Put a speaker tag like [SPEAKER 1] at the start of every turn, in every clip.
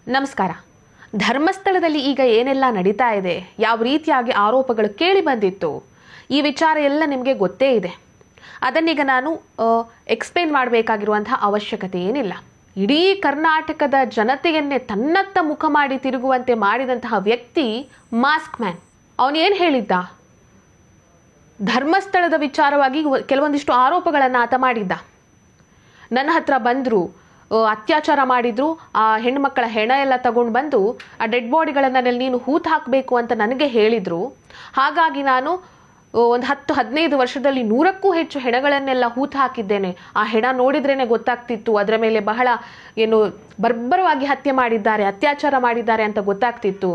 [SPEAKER 1] ನಮಸ್ಕಾರ. ಧರ್ಮಸ್ಥಳದಲ್ಲಿ ಈಗ ಏನೆಲ್ಲ ನಡೀತಾ ಇದೆ, ಯಾವ ರೀತಿಯಾಗಿ ಆರೋಪಗಳು ಕೇಳಿ ಬಂದಿತ್ತು, ಈ ವಿಚಾರ ಎಲ್ಲ ನಿಮಗೆ ಗೊತ್ತೇ ಇದೆ. ಅದನ್ನೀಗ ನಾನು ಎಕ್ಸ್ಪ್ಲೇನ್ ಮಾಡಬೇಕಾಗಿರುವಂತಹ ಅವಶ್ಯಕತೆ ಏನಿಲ್ಲ. ಇಡೀ ಕರ್ನಾಟಕದ ಜನತೆಯನ್ನೇ ತನ್ನತ್ತ ಮುಖ ಮಾಡಿ ತಿರುಗುವಂತೆ ಮಾಡಿದಂತಹ ವ್ಯಕ್ತಿ ಮಾಸ್ಕ್ ಮ್ಯಾನ್. ಅವನೇನು ಹೇಳಿದ್ದ? ಧರ್ಮಸ್ಥಳದ ವಿಚಾರವಾಗಿ ಕೆಲವೊಂದಿಷ್ಟು ಆರೋಪಗಳನ್ನು ಆತ ಮಾಡಿದ್ದ. ನನ್ನ ಹತ್ರ ಬಂದರು, ಅತ್ಯಾಚಾರ ಮಾಡಿದ್ರು, ಆ ಹೆಣ್ಮಕ್ಕಳ ಹೆಣ ಎಲ್ಲ ತಗೊಂಡು ಬಂದು ಆ ಡೆಡ್ ಬಾಡಿಗಳನ್ನು ನೀನು ಹೂತು ಹಾಕಬೇಕು ಅಂತ ನನಗೆ ಹೇಳಿದರು. ಹಾಗಾಗಿ ನಾನು ಒಂದು 10-15 ವರ್ಷದಲ್ಲಿ 100ಕ್ಕೂ ಹೆಚ್ಚು ಹೆಣಗಳನ್ನೆಲ್ಲ ಹೂತು ಹಾಕಿದ್ದೇನೆ. ಆ ಹೆಣ ನೋಡಿದ್ರೇನೆ ಗೊತ್ತಾಗ್ತಿತ್ತು ಅದರ ಮೇಲೆ ಬಹಳ ಬರ್ಬರವಾಗಿ ಹತ್ಯೆ ಮಾಡಿದ್ದಾರೆ, ಅತ್ಯಾಚಾರ ಮಾಡಿದ್ದಾರೆ ಅಂತ ಗೊತ್ತಾಗ್ತಿತ್ತು.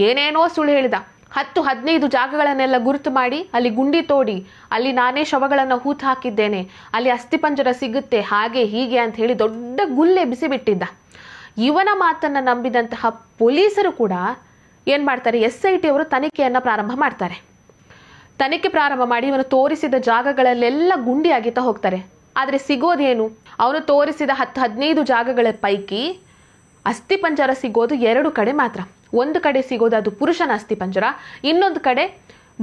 [SPEAKER 1] ಏನೇನೋ ಸುಳ್ಳು ಹೇಳಿದ. 10-15 ಜಾಗಗಳನ್ನೆಲ್ಲ ಗುರುತು ಮಾಡಿ ಅಲ್ಲಿ ಗುಂಡಿ ತೋಡಿ ಅಲ್ಲಿ ನಾನೇ ಶವಗಳನ್ನು ಹೂತು ಹಾಕಿದ್ದೇನೆ, ಅಲ್ಲಿ ಅಸ್ಥಿಪಂಜರ ಸಿಗುತ್ತೆ, ಹಾಗೆ ಹೀಗೆ ಅಂತ ಹೇಳಿ ದೊಡ್ಡ ಗುಲ್ಲೆ ಬಿಸಿಬಿಟ್ಟಿದ್ದ. ಇವನ ಮಾತನ್ನು ನಂಬಿದಂತಹ ಪೊಲೀಸರು ಕೂಡ ಏನು ಮಾಡ್ತಾರೆ, SIT ಅವರು ತನಿಖೆಯನ್ನು ಪ್ರಾರಂಭ ಮಾಡ್ತಾರೆ. ತನಿಖೆ ಪ್ರಾರಂಭ ಮಾಡಿ ಇವನು ತೋರಿಸಿದ ಜಾಗಗಳಲ್ಲೆಲ್ಲ ಗುಂಡಿ ಆಗಿತ್ತಾ ಹೋಗ್ತಾರೆ. ಆದರೆ ಸಿಗೋದೇನು? ಅವನು ತೋರಿಸಿದ 10-15 ಜಾಗಗಳ ಪೈಕಿ ಅಸ್ಥಿಪಂಜರ ಸಿಗೋದು 2 ಕಡೆ ಮಾತ್ರ. ಒಂದು ಕಡೆ ಸಿಗೋದು ಅದು ಪುರುಷನ ಅಸ್ಥಿಪಂಜರ, ಇನ್ನೊಂದು ಕಡೆ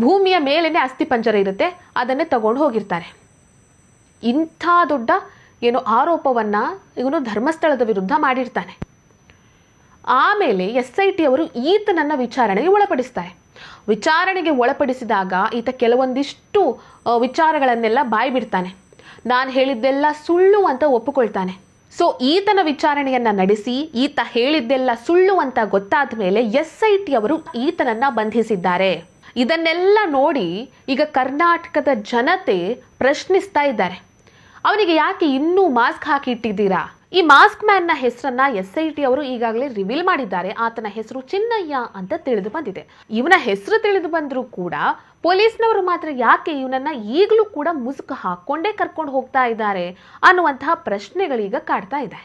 [SPEAKER 1] ಭೂಮಿಯ ಮೇಲೇನೆ ಅಸ್ಥಿಪಂಜರ ಇರುತ್ತೆ, ಅದನ್ನೇ ತಗೊಂಡು ಹೋಗಿರ್ತಾರೆ. ಇಂಥ ದೊಡ್ಡ ಆರೋಪವನ್ನ ಇವನು ಧರ್ಮಸ್ಥಳದ ವಿರುದ್ಧ ಮಾಡಿರ್ತಾನೆ. ಆಮೇಲೆ SIT ಅವರು ಈತನನ್ನ ವಿಚಾರಣೆಗೆ ಒಳಪಡಿಸ್ತಾರೆ. ವಿಚಾರಣೆಗೆ ಒಳಪಡಿಸಿದಾಗ ಈತ ಕೆಲವೊಂದಿಷ್ಟು ವಿಚಾರಗಳನ್ನೆಲ್ಲ ಬಾಯಿ ಬಿಡ್ತಾನೆ. ನಾನು ಹೇಳಿದ್ದೆಲ್ಲ ಸುಳ್ಳು ಅಂತ ಒಪ್ಪಿಕೊಳ್ತಾನೆ. ಸೊ ಈತನ ವಿಚಾರಣೆಯನ್ನ ನಡೆಸಿ ಈತ ಹೇಳಿದ್ದೆಲ್ಲ ಸುಳ್ಳು ಅಂತ ಗೊತ್ತಾದ ಮೇಲೆ SIT ಅವರು ಈತನನ್ನ ಬಂಧಿಸಿದ್ದಾರೆ. ಇದನ್ನೆಲ್ಲ ನೋಡಿ ಈಗ ಕರ್ನಾಟಕದ ಜನತೆ ಪ್ರಶ್ನಿಸ್ತಾ ಇದ್ದಾರೆ, ಅವನಿಗೆ ಯಾಕೆ ಇನ್ನೂ ಮಾಸ್ಕ್ ಹಾಕಿ ಇಟ್ಟಿದ್ದೀರಾ? ಈ ಮಾಸ್ಕ್ ಮ್ಯಾನ್ ನ ಹೆಸರನ್ನ SIT ಅವರು ಈಗಾಗಲೇ ರಿವೀಲ್ ಮಾಡಿದ್ದಾರೆ. ಆತನ ಹೆಸರು ಚಿನ್ನಯ್ಯ ಅಂತ ತಿಳಿದು ಬಂದಿದೆ. ಇವನ ಹೆಸರು ತಿಳಿದು ಬಂದರೂ ಕೂಡ ಪೊಲೀಸ್ನವರು ಮಾತ್ರ ಯಾಕೆ ಇವನನ್ನ ಈಗಲೂ ಕೂಡ ಮುಸುಕು ಹಾಕೊಂಡೇ ಕರ್ಕೊಂಡು ಹೋಗ್ತಾ ಇದ್ದಾರೆ ಅನ್ನುವಂತಹ ಪ್ರಶ್ನೆಗಳೀಗ ಕಾಡ್ತಾ ಇದೆ.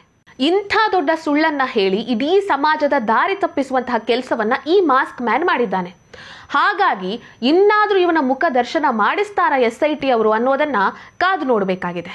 [SPEAKER 1] ಇಂಥ ದೊಡ್ಡ ಸುಳ್ಳನ್ನ ಹೇಳಿ ಇಡೀ ಸಮಾಜದ ದಾರಿ ತಪ್ಪಿಸುವಂತಹ ಕೆಲಸವನ್ನ ಈ ಮಾಸ್ಕ್ ಮ್ಯಾನ್ ಮಾಡಿದ್ದಾನೆ. ಹಾಗಾಗಿ ಇನ್ನಾದ್ರೂ ಇವನ ಮುಖ ದರ್ಶನ ಮಾಡಿಸ್ತಾರ SIT ಅವರು ಅನ್ನೋದನ್ನ ಕಾದು ನೋಡಬೇಕಾಗಿದೆ.